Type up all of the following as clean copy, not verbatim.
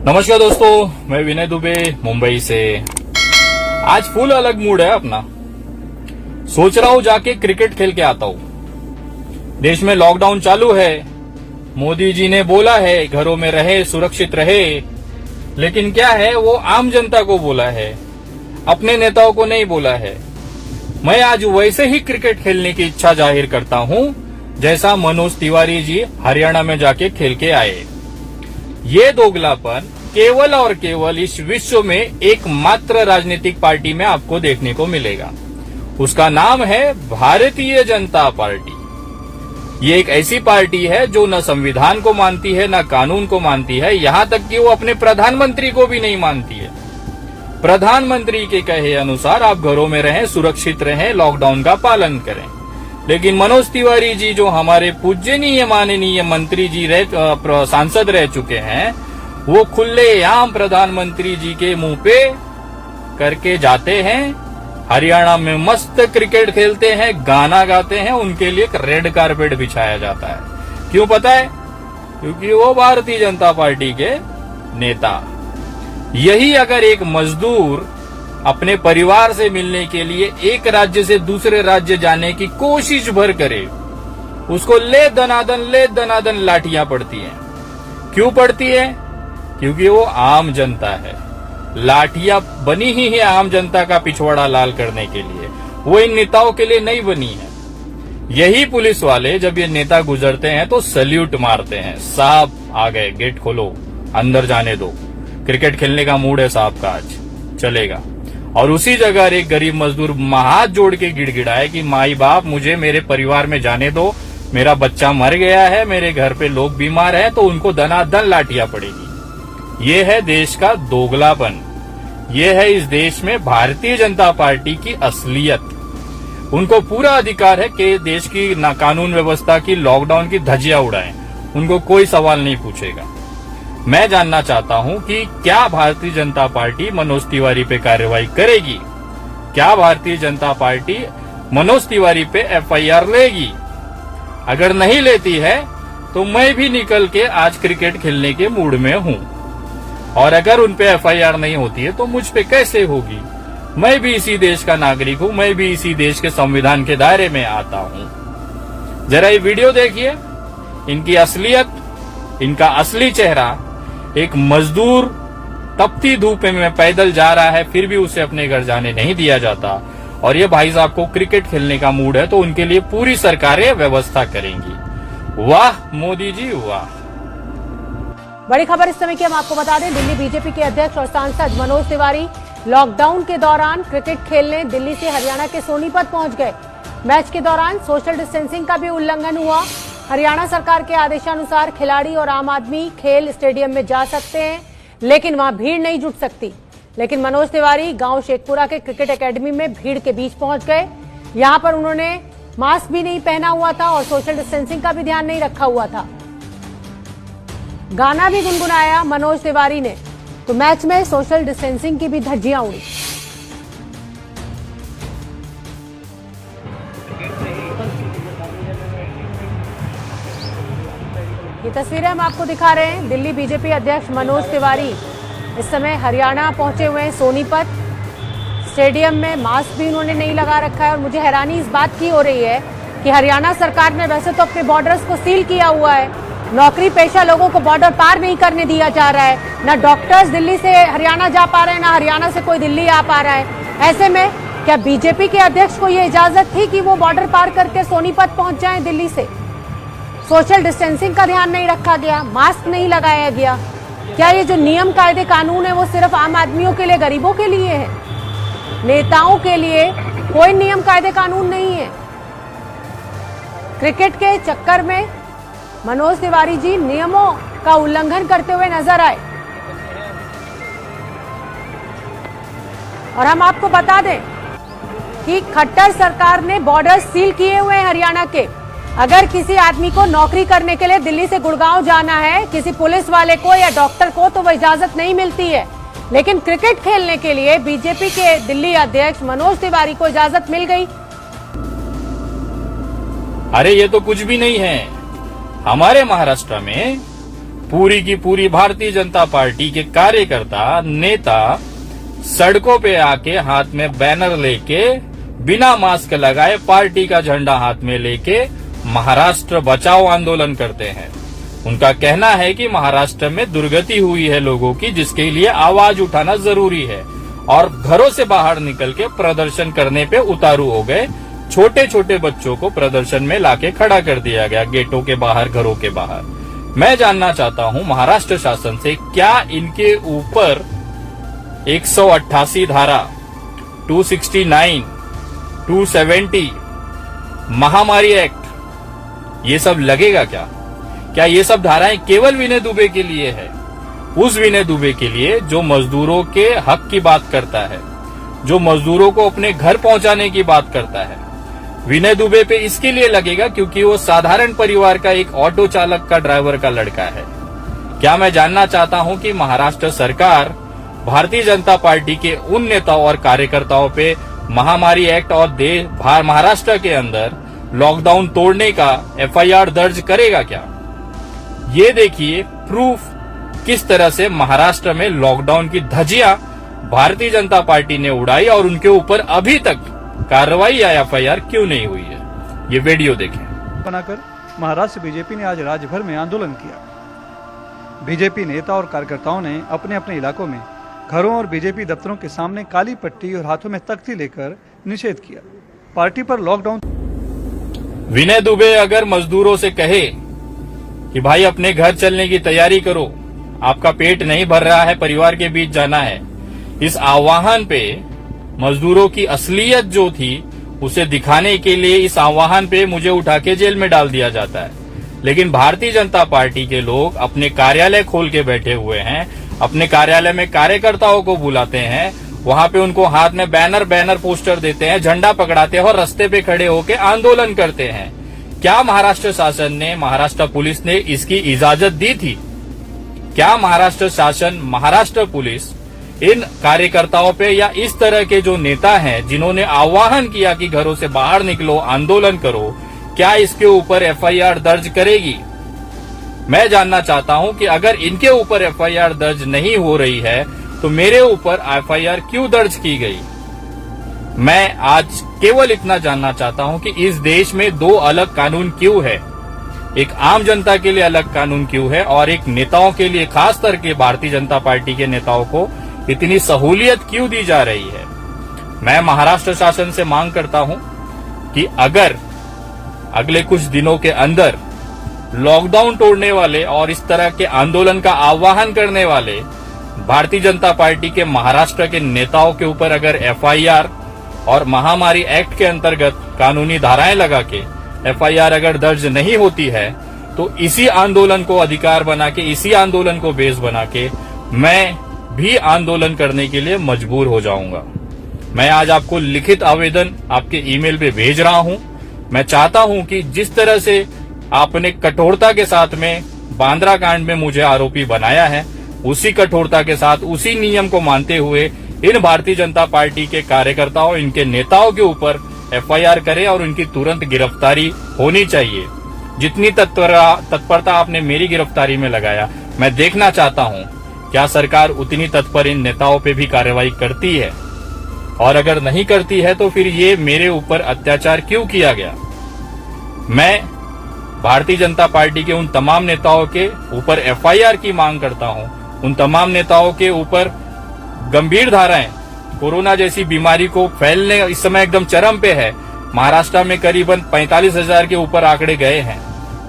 नमस्कार दोस्तों, मैं विनय दुबे मुंबई से। आज फुल अलग मूड है अपना। सोच रहा हूं जाके क्रिकेट खेल के आता हूं। देश में लॉकडाउन चालू है। मोदी जी ने बोला है घरों में रहे, सुरक्षित रहे, लेकिन क्या है वो आम जनता को बोला है, अपने नेताओं को नहीं बोला है। मैं आज वैसे ही क्रिकेट खेलने की इच्छा जाहिर करता हूं जैसा मनोज तिवारी जी हरियाणा में जाके खेल के आए। ये दोगलापन केवल और केवल इस विश्व में एकमात्र राजनीतिक पार्टी में आपको देखने को मिलेगा। उसका नाम है भारतीय जनता पार्टी। ये एक ऐसी पार्टी है जो न संविधान को मानती है, न कानून को मानती है, यहां तक कि वो अपने प्रधानमंत्री को भी नहीं मानती है। प्रधानमंत्री के कहे अनुसार आप घरों में रहें, सुरक्षित रहें, लॉकडाउन का पालन करें। लेकिन मनोज तिवारी जी जो हमारे पूज्यनीय माननीय मंत्री जी सांसद रह चुके हैं, वो खुलेआम प्रधानमंत्री जी के मुंह पे करके जाते हैं। हरियाणा में मस्त क्रिकेट खेलते हैं, गाना गाते हैं, उनके लिए एक रेड कारपेट बिछाया जाता है। क्यों पता है? क्योंकि वो भारतीय जनता पार्टी के नेता। यही अगर एक मजदूर अपने परिवार से मिलने के लिए एक राज्य से दूसरे राज्य जाने की कोशिश भर करे, उसको ले दनादन लाठियां पड़ती हैं। क्यों पड़ती है? क्योंकि वो आम जनता है। लाठियां बनी ही है आम जनता का पिछवाड़ा लाल करने के लिए, वो इन नेताओं के लिए नहीं बनी है। यही पुलिस वाले जब ये नेता गुजरते हैं तो सल्यूट मारते हैं, साहब आ गए, गेट खोलो, अंदर जाने दो, क्रिकेट खेलने का मूड है साहब का, आज चलेगा। और उसी जगह एक गरीब मजदूर हाथ जोड़ के गिड़गिड़ाए कि माई बाप मुझे मेरे परिवार में जाने दो, मेरा बच्चा मर गया है, मेरे घर पे लोग बीमार हैं, तो उनको दनादन लाठियां पड़ेगी। ये है देश का दोगलापन। ये है इस देश में भारतीय जनता पार्टी की असलियत। उनको पूरा अधिकार है कि देश की कानून व्यवस्था की, लॉकडाउन की धज्जियां उड़ाएं। उनको कोई सवाल नहीं पूछेगा। मैं जानना चाहता हूं कि क्या भारतीय जनता पार्टी मनोज तिवारी पे कार्रवाई करेगी? क्या भारतीय जनता पार्टी मनोज तिवारी पे एफआईआर लेगी? अगर नहीं लेती है तो मैं भी निकल के आज क्रिकेट खेलने के मूड में हूं। और अगर उन पे एफआईआर नहीं होती है तो मुझ पे कैसे होगी? मैं भी इसी देश का नागरिक हूं, मैं भी इसी देश के संविधान के दायरे में आता हूं। जरा ये वीडियो देखिए, इनकी असलियत, इनका असली चेहरा। एक मजदूर तपती धूप में पैदल जा रहा है, फिर भी उसे अपने घर जाने नहीं दिया जाता। और ये भाई साहब को क्रिकेट खेलने का मूड है तो उनके लिए पूरी सरकारें व्यवस्था करेंगी। वाह मोदी जी वाह। बड़ी खबर इस समय की हम आपको बता दें, दिल्ली बीजेपी के अध्यक्ष और सांसद मनोज तिवारी लॉकडाउन के दौरान क्रिकेट खेलने दिल्ली से हरियाणा के सोनीपत पहुंच गए। मैच के दौरान सोशल डिस्टेंसिंग का भी उल्लंघन हुआ। हरियाणा सरकार के आदेशानुसार खिलाड़ी और आम आदमी खेल स्टेडियम में जा सकते हैं, लेकिन वहां भीड़ नहीं जुट सकती। लेकिन मनोज तिवारी गांव शेखपुरा के क्रिकेट एकेडमी में भीड़ के बीच पहुंच गए। यहां पर उन्होंने मास्क भी नहीं पहना हुआ था और सोशल डिस्टेंसिंग का भी ध्यान नहीं रखा हुआ था। गाना भी गुनगुनाया मनोज तिवारी ने, तो मैच में सोशल डिस्टेंसिंग की भी धज्जियां उड़ी। ये तस्वीरें हम आपको दिखा रहे हैं। दिल्ली बीजेपी अध्यक्ष मनोज तिवारी इस समय हरियाणा पहुंचे हुए हैं, सोनीपत स्टेडियम में। मास्क भी उन्होंने नहीं लगा रखा है। और मुझे हैरानी इस बात की हो रही है कि हरियाणा सरकार ने वैसे तो अपने बॉर्डर्स को सील किया हुआ है, नौकरी पेशा लोगों को बॉर्डर पार नहीं करने दिया जा रहा है। ना डॉक्टर्स दिल्ली से हरियाणा जा पा रहे हैं, ना हरियाणा से कोई दिल्ली आ पा रहा है। ऐसे में क्या बीजेपी के अध्यक्ष को ये इजाजत थी कि वो बॉर्डर पार करके सोनीपत पहुंच जाएं दिल्ली से? सोशल डिस्टेंसिंग का ध्यान नहीं रखा गया, मास्क नहीं लगाया गया। क्या ये जो नियम कायदे कानून है वो सिर्फ आम आदमियों के लिए, गरीबों के लिए है? नेताओं के लिए कोई नियम कायदे कानून नहीं है। क्रिकेट के चक्कर में मनोज तिवारी जी नियमों का उल्लंघन करते हुए नजर आए। और हम आपको बता दें कि खट्टर सरकार ने बॉर्डर सील किए हुए हैं हरियाणा के। अगर किसी आदमी को नौकरी करने के लिए दिल्ली से गुड़गांव जाना है, किसी पुलिस वाले को या डॉक्टर को, तो वो इजाजत नहीं मिलती है। लेकिन क्रिकेट खेलने के लिए बीजेपी के दिल्ली अध्यक्ष मनोज तिवारी को इजाजत मिल गई। अरे ये तो कुछ भी नहीं है। हमारे महाराष्ट्र में पूरी की पूरी भारतीय जनता पार्टी के कार्यकर्ता नेता सड़कों पे आके हाथ में बैनर लेके बिना मास्क लगाए पार्टी का झंडा हाथ में लेके महाराष्ट्र बचाओ आंदोलन करते हैं। उनका कहना है कि महाराष्ट्र में दुर्गति हुई है लोगों की, जिसके लिए आवाज उठाना जरूरी है और घरों से बाहर निकल के प्रदर्शन करने पे उतारू हो गए। छोटे छोटे बच्चों को प्रदर्शन में लाके खड़ा कर दिया गया, गेटों के बाहर, घरों के बाहर। मैं जानना चाहता हूं महाराष्ट्र शासन से, क्या इनके ऊपर 188 धारा, 269, 270, महामारी एक्ट, ये सब लगेगा क्या? क्या ये सब धाराएं केवल विनय दुबे के लिए है? उस विनय दुबे के लिए जो मजदूरों के हक की बात करता है, जो मजदूरों को अपने घर पहुंचाने की बात करता है। विनय दुबे पे इसके लिए लगेगा क्योंकि वो साधारण परिवार का एक ऑटो चालक का ड्राइवर का लड़का है। क्या मैं जानना चाहता हूं कि महाराष्ट्र सरकार भारतीय जनता पार्टी के उन नेताओं और कार्यकर्ताओं पे महामारी एक्ट और महाराष्ट्र के अंदर लॉकडाउन तोड़ने का एफआईआर दर्ज करेगा क्या? ये देखिए प्रूफ किस तरह से महाराष्ट्र में लॉकडाउन की धज्जियां भारतीय जनता पार्टी ने उड़ाई और उनके ऊपर अभी तक कार्रवाई या एफआईआर क्यों नहीं हुई है। ये वीडियो देखें। बनाकर महाराष्ट्र बीजेपी ने आज राज्य भर में आंदोलन किया। बीजेपी नेता और कार्यकर्ताओं ने अपने अपने इलाकों में घरों और बीजेपी दफ्तरों के सामने काली पट्टी और हाथों में तख्ती लेकर निषेध किया। पार्टी पर लॉकडाउन। विनय दुबे अगर मजदूरों से कहे कि भाई अपने घर चलने की तैयारी करो, आपका पेट नहीं भर रहा है, परिवार के बीच जाना है, इस आह्वान पे मजदूरों की असलियत जो थी उसे दिखाने के लिए इस आह्वान पे मुझे उठा के जेल में डाल दिया जाता है। लेकिन भारतीय जनता पार्टी के लोग अपने कार्यालय खोल के बैठे हुए हैं, अपने कार्यालय में कार्यकर्ताओं को बुलाते हैं, वहां पे उनको हाथ में बैनर पोस्टर देते हैं, झंडा पकड़ाते हैं और रास्ते पे खड़े होकर आंदोलन करते हैं। क्या महाराष्ट्र शासन ने, महाराष्ट्र पुलिस ने इसकी इजाजत दी थी? क्या महाराष्ट्र शासन, महाराष्ट्र पुलिस इन कार्यकर्ताओं पे या इस तरह के जो नेता हैं जिन्होंने आह्वान किया कि घरों से बाहर निकलो, आंदोलन करो, क्या इसके ऊपर एफआईआर दर्ज करेगी? मैं जानना चाहता हूं कि अगर इनके ऊपर एफआईआर दर्ज नहीं हो रही है तो मेरे ऊपर एफआईआर क्यों दर्ज की गई? मैं आज केवल इतना जानना चाहता हूं कि इस देश में दो अलग कानून क्यों है, एक आम जनता के लिए अलग कानून क्यों है और एक नेताओं के लिए, खास करके भारतीय जनता पार्टी के नेताओं को इतनी सहूलियत क्यों दी जा रही है? मैं महाराष्ट्र शासन से मांग करता हूं कि अगर अगले कुछ दिनों के अंदर लॉकडाउन तोड़ने वाले और इस तरह के आंदोलन का आह्वान करने वाले भारतीय जनता पार्टी के महाराष्ट्र के नेताओं के ऊपर अगर एफआईआर और महामारी एक्ट के अंतर्गत कानूनी धाराएं लगा के एफआईआर अगर दर्ज नहीं होती है तो इसी आंदोलन को अधिकार बना के, इसी आंदोलन को बेस बना के मैं भी आंदोलन करने के लिए मजबूर हो जाऊंगा। मैं आज आपको लिखित आवेदन आपके ईमेल पे भेज रहा हूं। मैं चाहता हूं कि जिस तरह से आपने कठोरता के साथ में बांद्रा कांड में मुझे आरोपी बनाया है, उसी कठोरता के साथ, उसी नियम को मानते हुए इन भारतीय जनता पार्टी के कार्यकर्ताओं, इनके नेताओं के ऊपर एफआईआर करें और उनकी तुरंत गिरफ्तारी होनी चाहिए। जितनी तत्परता आपने मेरी गिरफ्तारी में लगाया, मैं देखना चाहता हूं क्या सरकार उतनी तत्पर इन नेताओं पे भी कार्रवाई करती है, और अगर नहीं करती है तो फिर ये मेरे ऊपर अत्याचार क्यों किया गया। मैं भारतीय जनता पार्टी के उन तमाम नेताओं के ऊपर एफआईआर की मांग करता हूं, उन तमाम नेताओं के ऊपर गंभीर धाराएं, कोरोना जैसी बीमारी को फैलने इस समय एकदम चरम पे है, महाराष्ट्र में करीबन 45,000 के ऊपर आंकड़े गए हैं,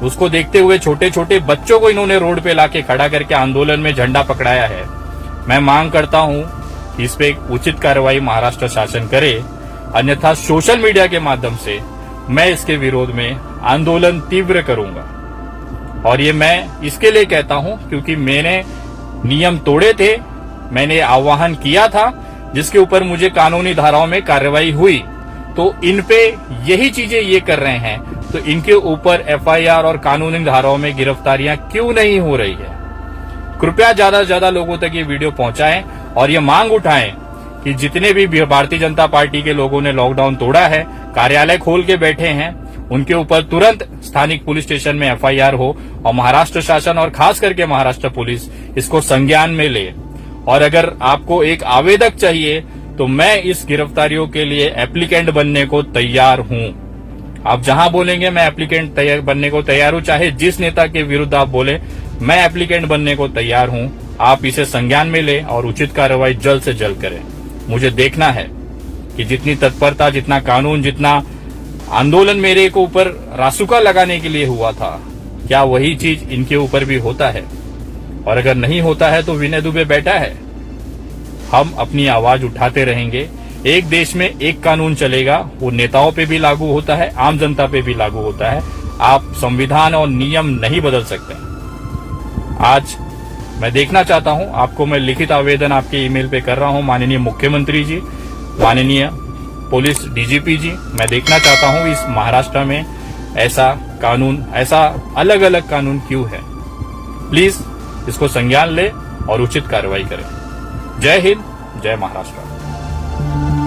उसको देखते हुए छोटे छोटे बच्चों को इन्होंने रोड पे लाके खड़ा करके आंदोलन में झंडा पकड़ाया है। मैं मांग करता हूं कि इस पे एक उचित कार्रवाई महाराष्ट्र शासन करे, अन्यथा सोशल मीडिया के माध्यम से मैं इसके विरोध में आंदोलन तीव्र करूंगा। और ये मैं इसके लिए कहता हूं क्योंकि मैंने नियम तोड़े थे, मैंने आह्वान किया था जिसके ऊपर मुझे कानूनी धाराओं में कार्रवाई हुई, तो इन पे यही चीजें ये कर रहे हैं तो इनके ऊपर एफआईआर और कानूनी धाराओं में गिरफ्तारियां क्यों नहीं हो रही है? कृपया ज्यादा से ज्यादा लोगों तक ये वीडियो पहुंचाएं और ये मांग उठाएं कि जितने भी भारतीय जनता पार्टी के लोगों ने लॉकडाउन तोड़ा है, कार्यालय खोल के बैठे हैं, उनके ऊपर तुरंत स्थानिक पुलिस स्टेशन में एफआईआर हो और महाराष्ट्र शासन और खास करके महाराष्ट्र पुलिस इसको संज्ञान में ले। और अगर आपको एक आवेदक चाहिए तो मैं इस गिरफ्तारियों के लिए एप्लीकेंट बनने को तैयार हूं। आप जहां बोलेंगे मैं एप्लीकेंट बनने को तैयार हूं, चाहे जिस नेता के विरुद्ध आप बोले मैं एप्लीकेंट बनने को तैयार हूं। आप इसे संज्ञान में ले और उचित कार्रवाई जल्द से जल्द करें। मुझे देखना है कि जितनी तत्परता, जितना कानून, जितना आंदोलन मेरे को ऊपर रासुका लगाने के लिए हुआ था, क्या वही चीज इनके ऊपर भी होता है? और अगर नहीं होता है तो विनय दुबे बैठा है। हम अपनी आवाज उठाते रहेंगे। एक देश में एक कानून चलेगा, वो नेताओं पे भी लागू होता है, आम जनता पे भी लागू होता है। आप संविधान और नियम नहीं बदल सकते। आज मैं देखना चाहता हूं, आपको मैं लिखित आवेदन आपके ईमेल पे कर रहा हूं, माननीय मुख्यमंत्री जी, माननीय पुलिस डीजीपी जी, मैं देखना चाहता हूं इस महाराष्ट्र में ऐसा कानून, ऐसा अलग अलग कानून क्यों है। प्लीज इसको संज्ञान ले और उचित कार्रवाई करें। जय हिंद, जय महाराष्ट्र।